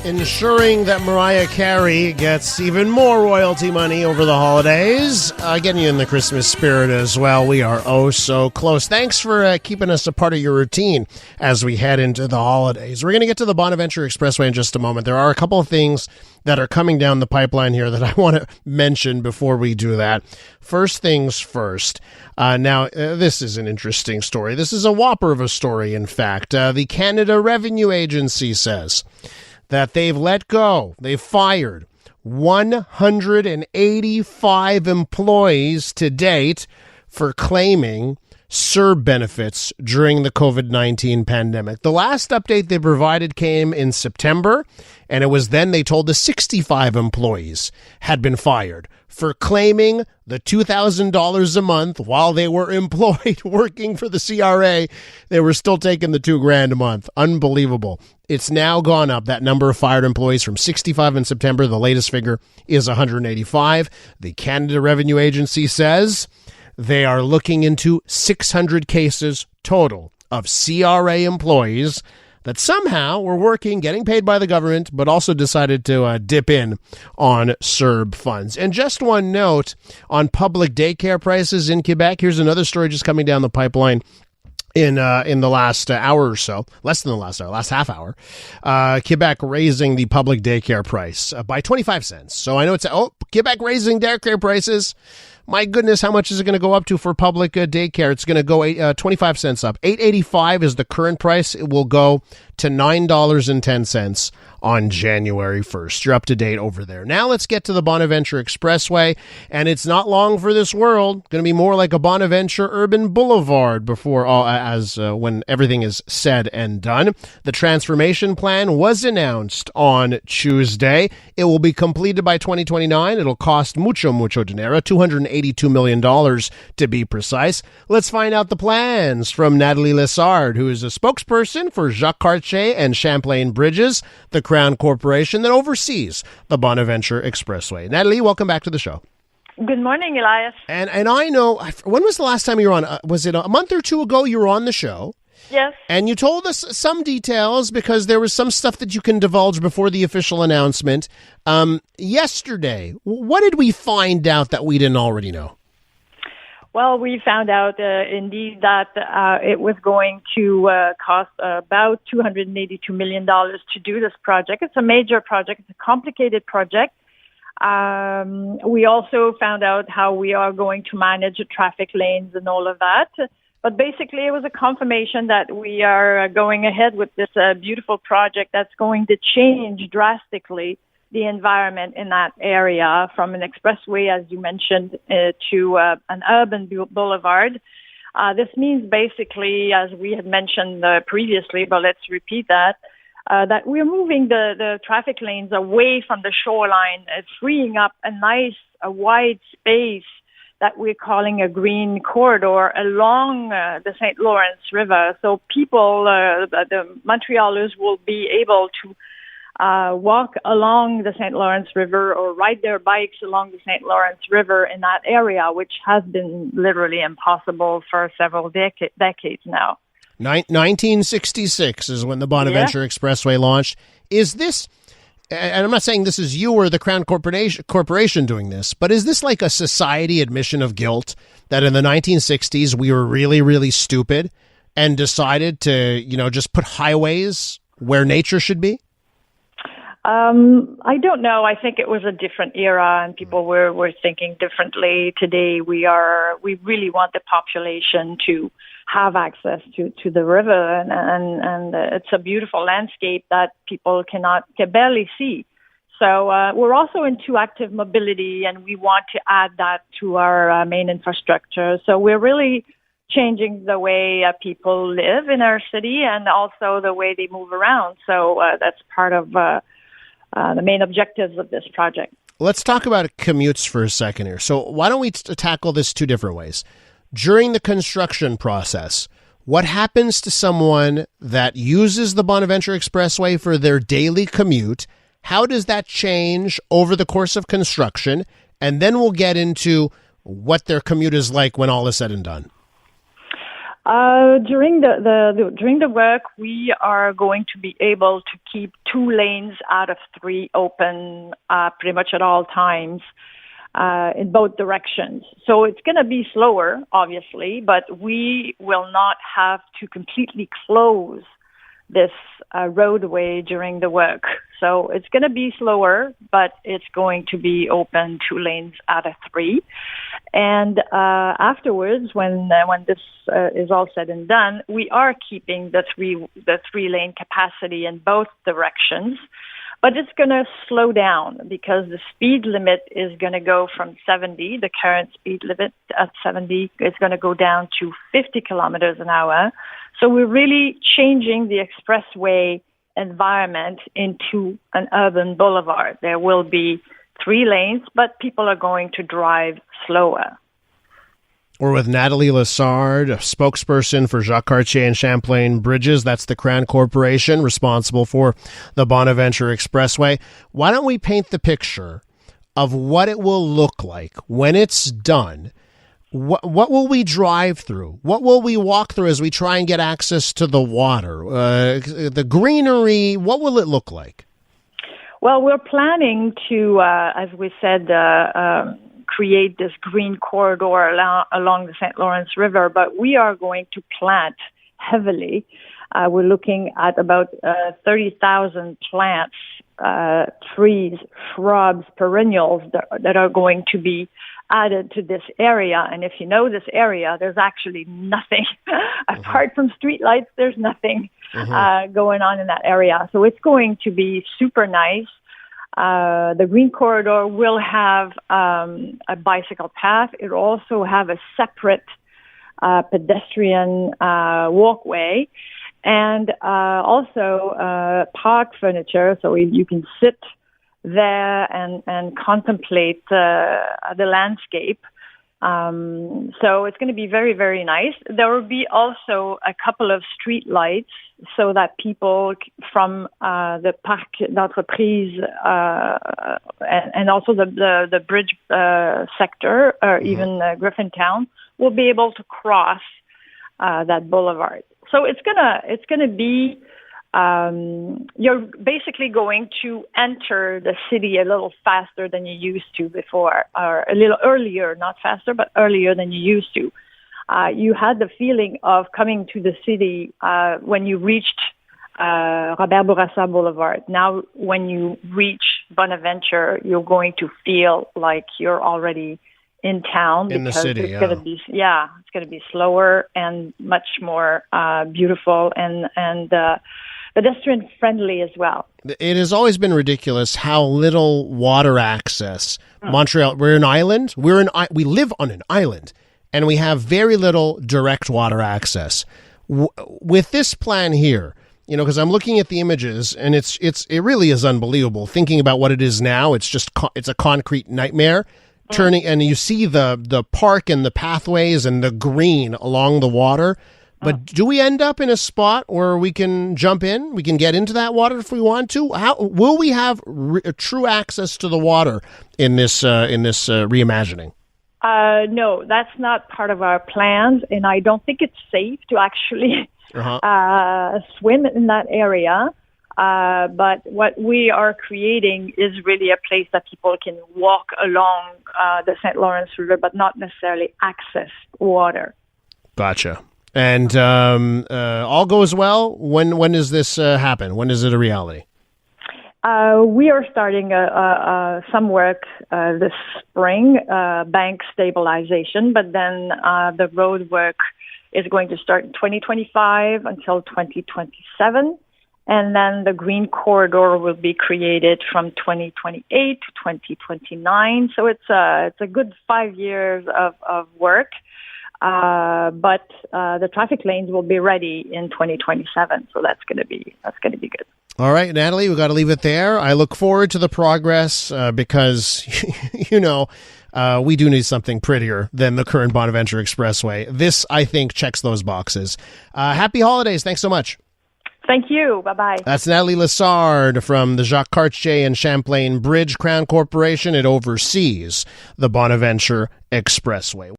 Ensuring that Mariah Carey gets even more royalty money over the holidays. Getting you in the Christmas spirit as well. We are oh so close. Thanks for keeping us a part of your routine as we head into the holidays. We're going to get to the Bonaventure Expressway in just a moment. There are a couple of things that are coming down the pipeline here that I want to mention before we do that. First things first. This is an interesting story. This is a whopper of a story, in fact. The Canada Revenue Agency says that they've fired 185 employees to date for claiming CERB benefits during the COVID-19 pandemic. The last update they provided came in September, and it was then they told the 65 employees had been fired for claiming the $2,000 a month while they were employed working for the CRA. They were still taking the $2,000 a month. Unbelievable. It's now gone up, that number of fired employees, from 65 in September. The latest figure is 185. The Canada Revenue Agency says they are looking into 600 cases total of CRA employees that somehow were working, getting paid by the government, but also decided to dip in on CERB funds. And just one note on public daycare prices in Quebec. Here's another story just coming down the pipeline. In the last hour or so, less than the last hour, last half hour, Quebec raising the public daycare price by 25 cents. So I know Quebec raising daycare prices. My goodness, how much is it going to go up to for public daycare? It's going to go 25 cents up. $8.85 is the current price. It will go to $9.10 on January 1st. You're up to date over there. Now let's get to the Bonaventure Expressway, and it's not long for this world. Going to be more like a Bonaventure urban boulevard when everything is said and done. The transformation plan was announced on Tuesday. It will be completed by 2029. It'll cost mucho dinero, $282 million to be precise. Let's find out the plans from Nathalie Lessard, who is a spokesperson for Jacques Cartier and Champlain Bridges, the Crown Corporation that oversees the Bonaventure Expressway. Nathalie, welcome back to the show. Good morning, Elias. And I know, when was the last time you were on? Was it a month or two ago you were on the show? Yes. And you told us some details because there was some stuff that you can divulge before the official announcement. Yesterday, what did we find out that we didn't already know? Well, we found out indeed that it was going to cost about $282 million to do this project. It's a major project. It's a complicated project. We also found out how we are going to manage the traffic lanes and all of that. But basically, it was a confirmation that we are going ahead with this beautiful project that's going to change drastically the environment in that area, from an expressway, as you mentioned, to an urban boulevard. This means basically, as we had mentioned previously, but let's repeat that we're moving the traffic lanes away from the shoreline, freeing up a wide space that we're calling a green corridor along the St. Lawrence River. So people, the Montrealers, will be able to walk along the St. Lawrence River or ride their bikes along the St. Lawrence River in that area, which has been literally impossible for several decades now. 1966 is when the Bonaventure Expressway launched. Is this, and I'm not saying this is you or the Crown Corporation doing this, but is this like a society admission of guilt that in the 1960s we were really, really stupid and decided to, just put highways where nature should be? I don't know. I think it was a different era and people were thinking differently. Today we really want the population to have access to the river and it's a beautiful landscape that people can barely see. So we're also into active mobility and we want to add that to our main infrastructure. So we're really changing the way people live in our city and also the way they move around. So that's part of the main objectives of this project. Let's talk about commutes for a second here. So why don't we tackle this two different ways? During the construction process, what happens to someone that uses the Bonaventure Expressway for their daily commute? How does that change over the course of construction? And then we'll get into what their commute is like when all is said and done. During the work, we are going to be able to keep 2 lanes out of 3 open pretty much at all times in both directions. So it's going to be slower, obviously, but we will not have to completely close this roadway during the work. So it's going to be slower, but it's going to be open 2 lanes out of 3. And afterwards, when this is all said and done, we are keeping the 3-lane capacity in both directions. But it's going to slow down because the speed limit is going to go from 70. The current speed limit at 70 is going to go down to 50 kilometers an hour. So we're really changing the expressway environment into an urban boulevard. There will be 3 lanes, but people are going to drive slower. We're with Nathalie Lessard, a spokesperson for Jacques Cartier and Champlain Bridges. That's the Crown Corporation responsible for the Bonaventure Expressway. Why don't we paint the picture of what it will look like when it's done? What will we drive through? What will we walk through as we try and get access to the water? The greenery, what will it look like? Well, we're planning to, as we said, create this green corridor along the St. Lawrence River, but we are going to plant heavily. We're looking at about 30,000 plants, trees, shrubs, perennials that are going to be added to this area. And if you know this area, there's actually nothing. Apart from streetlights, there's nothing going on in that area. So it's going to be super nice. The green corridor will have a bicycle path. It will also have a separate pedestrian walkway and also park furniture, so you can sit there and contemplate the landscape. So it's going to be very, very nice. There will be also a couple of street lights so that people from the Parc d'Entreprise and also the bridge sector or even Griffintown will be able to cross that boulevard. So it's gonna be you're basically going to enter the city a little faster than you used to before, or a little earlier, not faster, but earlier than you used to. You had the feeling of coming to the city when you reached Robert Bourassa Boulevard. Now, when you reach Bonaventure, you're going to feel like you're already in town. In the city, it's going to be slower and much more beautiful and pedestrian friendly as well. It has always been ridiculous how little water access. Montreal, we're an island. We live on an island, and we have very little direct water access. With this plan here, because I'm looking at the images, and it really is unbelievable. Thinking about what it is now, it's a concrete nightmare. Turning, and you see the park and the pathways and the green along the water. But do we end up in a spot where we can jump in? We can get into that water if we want to. How will we have true access to the water in this reimagining? No, that's not part of our plans, and I don't think it's safe to actually swim in that area. But what we are creating is really a place that people can walk along the St. Lawrence River, but not necessarily access water. Gotcha. And all goes well. When does this happen? When is it a reality? We are starting some work this spring, bank stabilization, but then the road work is going to start in 2025 until 2027. And then the green corridor will be created from 2028 to 2029. So it's a good 5 years of work. But the traffic lanes will be ready in 2027. So that's going to be good. All right, Nathalie, we've got to leave it there. I look forward to the progress because, we do need something prettier than the current Bonaventure Expressway. This, I think, checks those boxes. Happy holidays. Thanks so much. Thank you. Bye-bye. That's Nathalie Lessard from the Jacques Cartier and Champlain Bridge Crown Corporation. It oversees the Bonaventure Expressway.